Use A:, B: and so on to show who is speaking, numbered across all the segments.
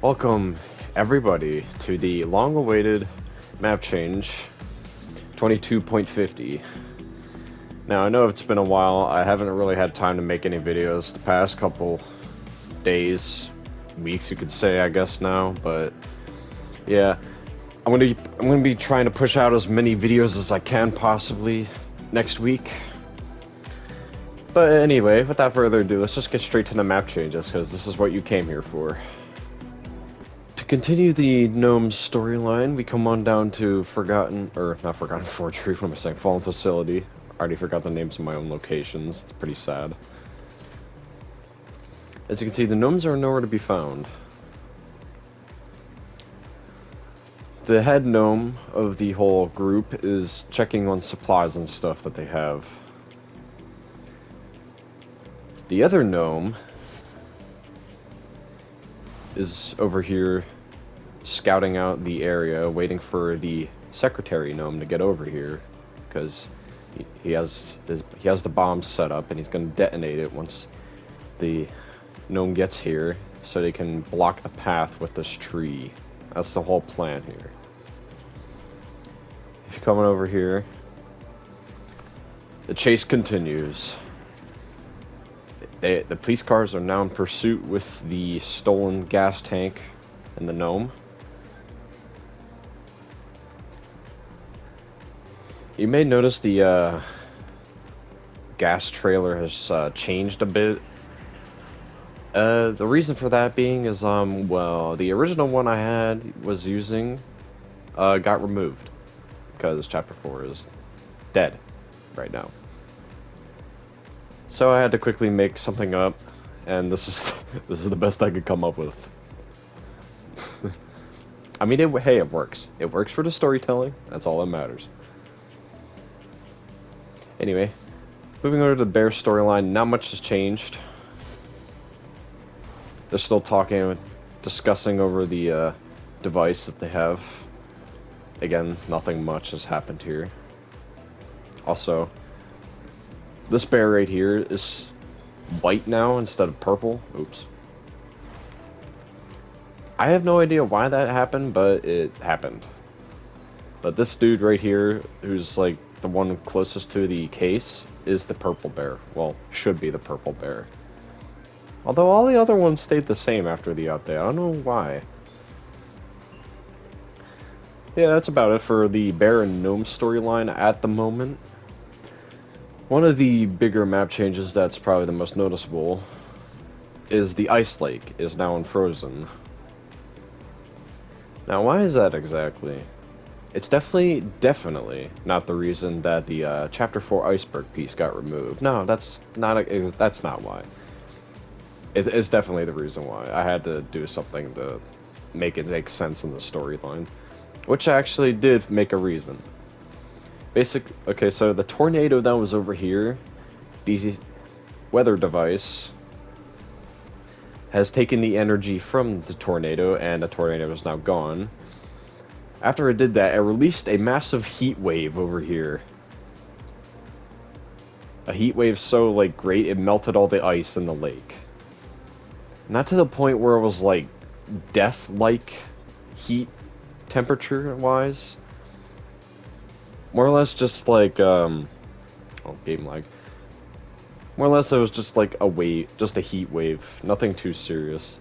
A: Welcome, everybody, to the long-awaited map change 22.50. Now, I know it's been a while. I haven't really had time to make any videos the past couple days, weeks, you could say, I guess now. But yeah, I'm gonna be trying to push out as many videos as I can possibly next week. But anyway, without further ado, let's just get straight to the map changes, because this is what you came here for. To continue the Gnome storyline, we come on down to not Forgotten Forgery, what am I saying, Fallen Facility. I already forgot the names of my own locations, it's pretty sad. As you can see, the gnomes are nowhere to be found. The head gnome of the whole group is checking on supplies and stuff that they have. The other gnome is over here scouting out the area, waiting for the secretary gnome to get over here, because he has the bomb set up and he's going to detonate it once the gnome gets here, so they can block the path with this tree. That's the whole plan here. If you're coming over here, the chase continues. The police cars are now in pursuit with the stolen gas tank and the gnome. You may notice the gas trailer has changed a bit. The reason for that being is, well, the original one I was using got removed because Chapter 4 is dead right now. So I had to quickly make something up, and this is the best I could come up with. I mean, hey, it works. It works for the storytelling. That's all that matters. Anyway, moving over to the bear storyline, not much has changed. They're still talking, discussing over the device that they have. Again, nothing much has happened here. Also, this bear right here is white now instead of purple. Oops. I have no idea why that happened, but it happened. But this dude right here, who's like the one closest to the case, is the purple bear. Well, should be the purple bear. Although all the other ones stayed the same after the update. I don't know why. Yeah, that's about it for the bear and gnome storyline at the moment. One of the bigger map changes that's probably the most noticeable is the ice lake is now unfrozen. Now, why is that exactly? It's definitely not the reason that the Chapter 4 iceberg piece got removed. No, that's not why. It's definitely the reason why. I had to do something to make it make sense in the storyline, which actually did make a reason. Okay, so the tornado that was over here, the weather device has taken the energy from the tornado, and the tornado is now gone. After it did that, it released a massive heat wave over here. A heat wave so, like, great, it melted all the ice in the lake. Not to the point where it was, like, death-like heat temperature-wise. More or less just like, oh, game lag. More or less it was just like just a heat wave, nothing too serious.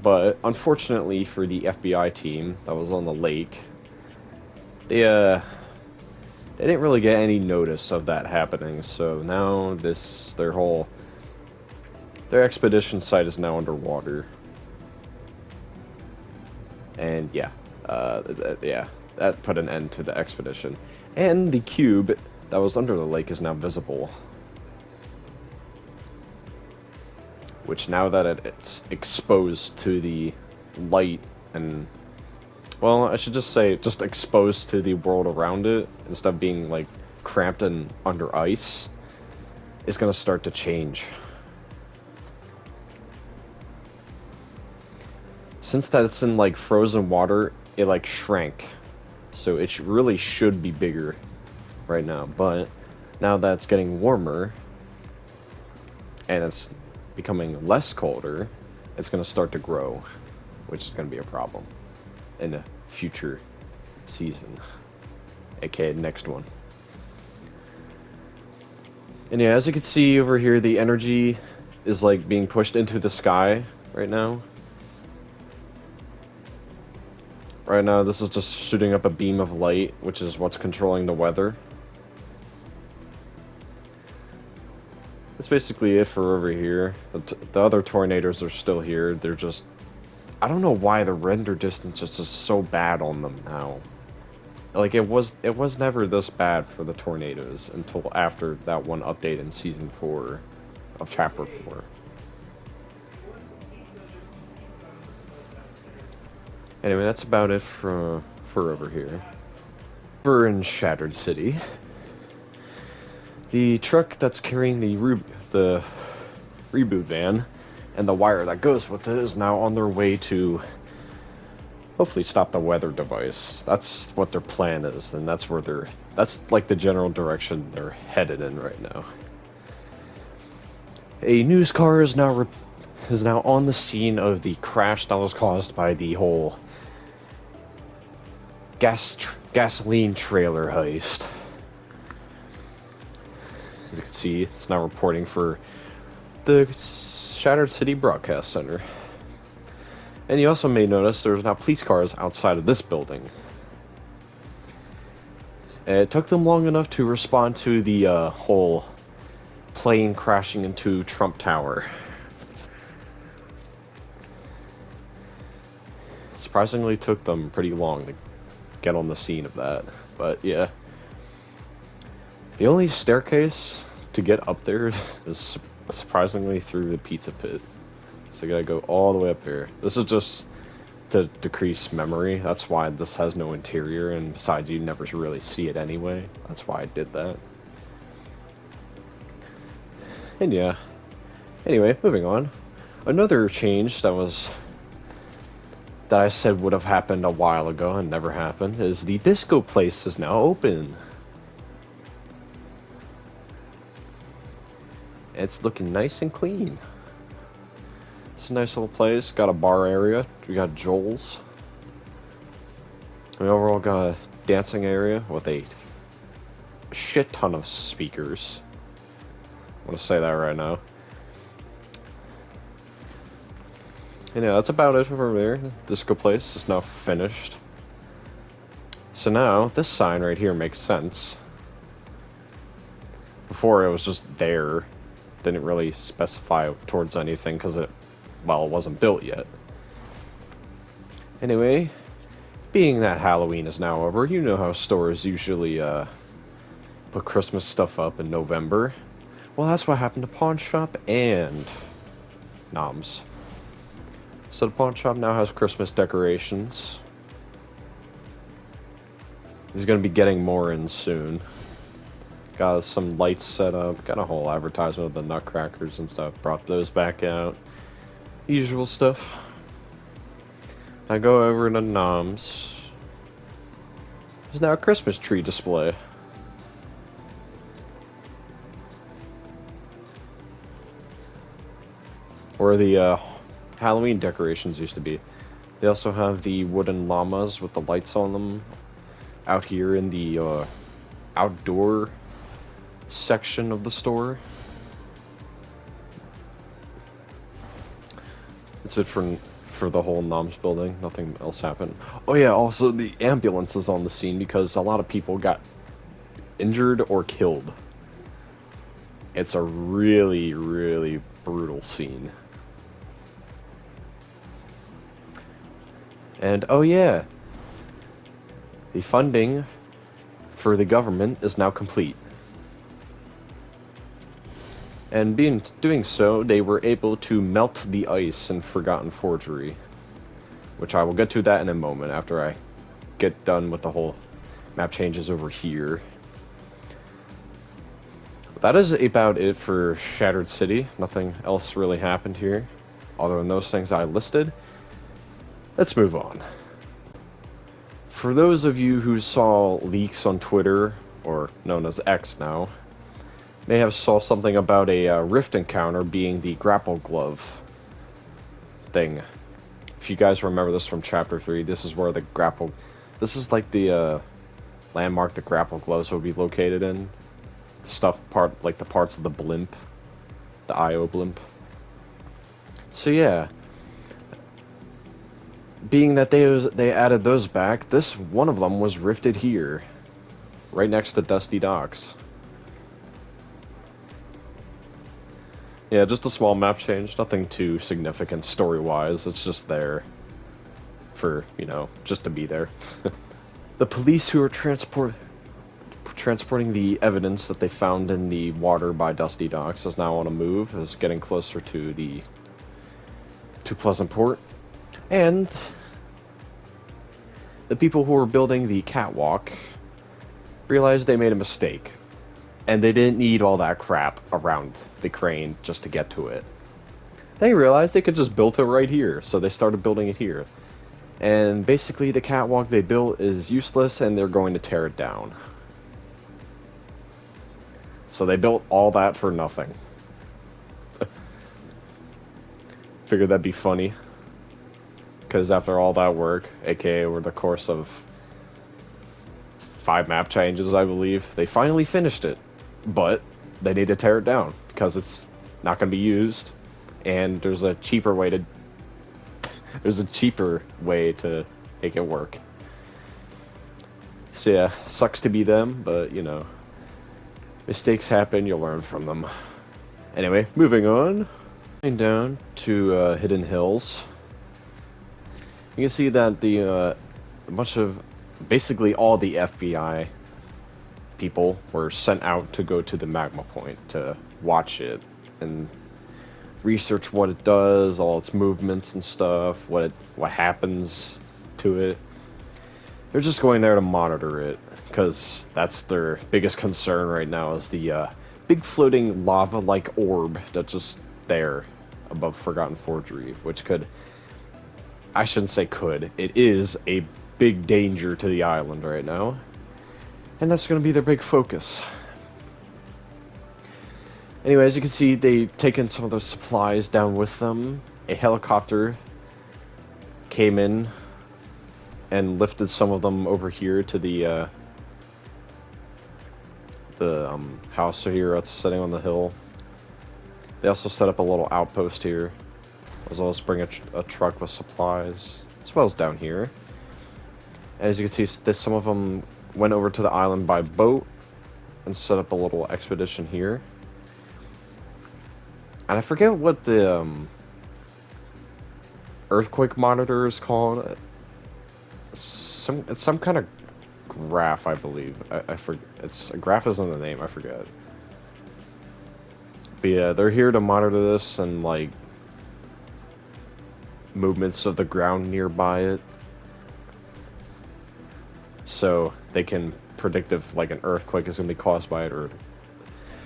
A: But unfortunately for the FBI team that was on the lake, they didn't really get any notice of that happening, so now their expedition site is now underwater. And yeah, that put an end to the expedition. And the cube that was under the lake is now visible. Which, now that it's exposed to the light and, well, I should just say just exposed to the world around it, instead of being, like, cramped and under ice, is gonna start to change. Since that's in, like, frozen water, it, like, shrank. So it really should be bigger right now, but now that it's getting warmer and it's becoming less colder, it's going to start to grow. which is going to be a problem in a future season, aka next one. And yeah, as you can see over here, the energy is like being pushed into the sky right now. Right now, this is just shooting up a beam of light, which is what's controlling the weather. That's basically it for over here. The other tornadoes are still here. They're just... I don't know why the render distance is just so bad on them now. Like, it was never this bad for the tornadoes until after that one update in Season 4 of Chapter 4. Anyway, that's about it for over here. We're in Shattered City. The truck that's carrying the reboot van and the wire that goes with it is now on their way to hopefully stop the weather device. That's what their plan is, and that's like the general direction they're headed in right now. A news car is now on the scene of the crash that was caused by the whole gasoline trailer heist. As you can see, it's now reporting for the Shattered City Broadcast Center. And you also may notice there's now police cars outside of this building. And it took them long enough to respond to the whole plane crashing into Trump Tower. Surprisingly took them pretty long to get on the scene of that, but yeah. The only staircase to get up there is surprisingly through the pizza pit. So you gotta go all the way up here. This is just to decrease memory. That's why this has no interior, and besides, you never really see it anyway. That's why I did that. And yeah. Anyway, moving on. Another change that I said would have happened a while ago and never happened is the disco place is now open. It's looking nice and clean. It's a nice little place. Got a bar area. We got Joel's. We overall got a dancing area with a shit ton of speakers. I want to say that right now. And yeah, that's about it over there. Disco place is now finished. So now, this sign right here makes sense. Before it was just there. Didn't really specify towards anything because it wasn't built yet. Anyway, being that Halloween is now over, you know how stores usually put Christmas stuff up in November. Well, that's what happened to Pawn Shop and Gnome's. So the pawn shop now has Christmas decorations. He's going to be getting more in soon. Got some lights set up. Got a whole advertisement of the nutcrackers and stuff. Brought those back out. Usual stuff. I go over to Gnome's. There's now a Christmas tree display. Where the Halloween decorations used to be. They also have the wooden llamas with the lights on them out here in the outdoor section of the store. That's it for the whole Gnome's building. Nothing else happened. Oh yeah, also the ambulance is on the scene because a lot of people got injured or killed. It's a really, really brutal scene. And oh yeah, the funding for the government is now complete. And doing so, they were able to melt the ice in Forgotten Forgery, which I will get to that in a moment after I get done with the whole map changes over here. But that is about it for Shattered City. Nothing else really happened here, other than those things I listed. Let's move on. For those of you who saw leaks on Twitter, or known as X now, may have saw something about a Rift encounter being the grapple glove thing if you guys remember this from Chapter 3, this is where the grapple... This is like the landmark the grapple gloves will be located in. Like the parts of the blimp. The IO blimp. So yeah. Being that they added those back, this one of them was rifted here. Right next to Dusty Docks. Yeah, just a small map change, nothing too significant story-wise, it's just there for, you know, just to be there. The police who are transporting the evidence that they found in the water by Dusty Docks is now on a move, is getting closer to Pleasantport. And the people who are building the catwalk realized they made a mistake. And they didn't need all that crap around the crane just to get to it. They realized they could just build it right here, so they started building it here. And basically the catwalk they built is useless and they're going to tear it down. So they built all that for nothing. Figured that'd be funny. Because after all that work, aka over the course of 5 map changes, I believe, they finally finished it. But they need to tear it down because it's not going to be used, and there's a cheaper way to make it work. So yeah, sucks to be them, but you know, mistakes happen, you'll learn from them. Anyway, moving on. Going down to Hidden Hills. You can see that a bunch of basically all the FBI people were sent out to go to the Magma point to watch it and research what it does, all its movements and stuff, what happens to it. They're just going there to monitor it because that's their biggest concern right now, is the big floating lava-like orb that's just there above Forgotten Forgery, which could, I shouldn't say could, it is a big danger to the island right now. And that's going to be their big focus. Anyway, as you can see, they've taken some of those supplies down with them. A helicopter came in and lifted some of them over here to the house here that's sitting on the hill. They also set up a little outpost here, as well as bring a truck with supplies, as well as down here. And as you can see, some of them went over to the island by boat and set up a little expedition here. And I forget what the earthquake monitor is called. It's some kind of graph, I believe. I forget. A graph isn't the name. I forget. But yeah, they're here to monitor this and like movements of the ground nearby it, so they can predict if like an earthquake is going to be caused by it or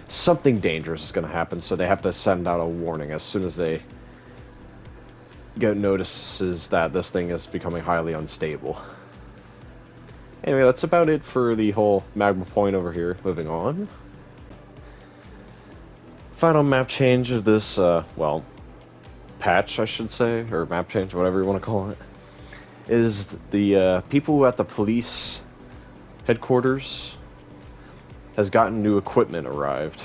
A: something dangerous is going to happen, so they have to send out a warning as soon as they get notices that this thing is becoming highly unstable. Anyway, that's about it for the whole Magma point over here. Moving on. Final map change of this, well, patch, I should say, or map change, whatever you want to call it, is the people at the police headquarters has gotten new equipment arrived,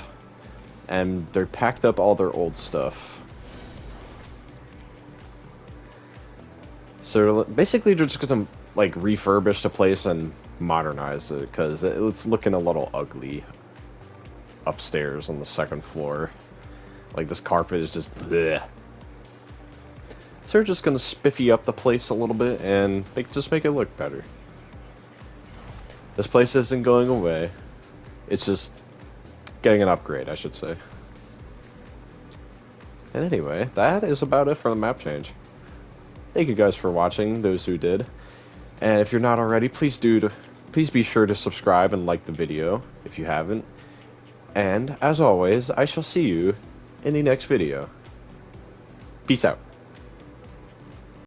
A: and they're packed up all their old stuff. So basically they're just gonna like refurbish the place and modernize it, because it's looking a little ugly upstairs on the 2nd floor. Like, this carpet is just bleh. So we're just gonna spiffy up the place a little bit and just make it look better. This place isn't going away. It's just getting an upgrade, I should say. And anyway, that is about it for the map change. Thank you guys for watching, those who did. And if you're not already, please be sure to subscribe and like the video if you haven't. And as always, I shall see you in the next video. Peace out.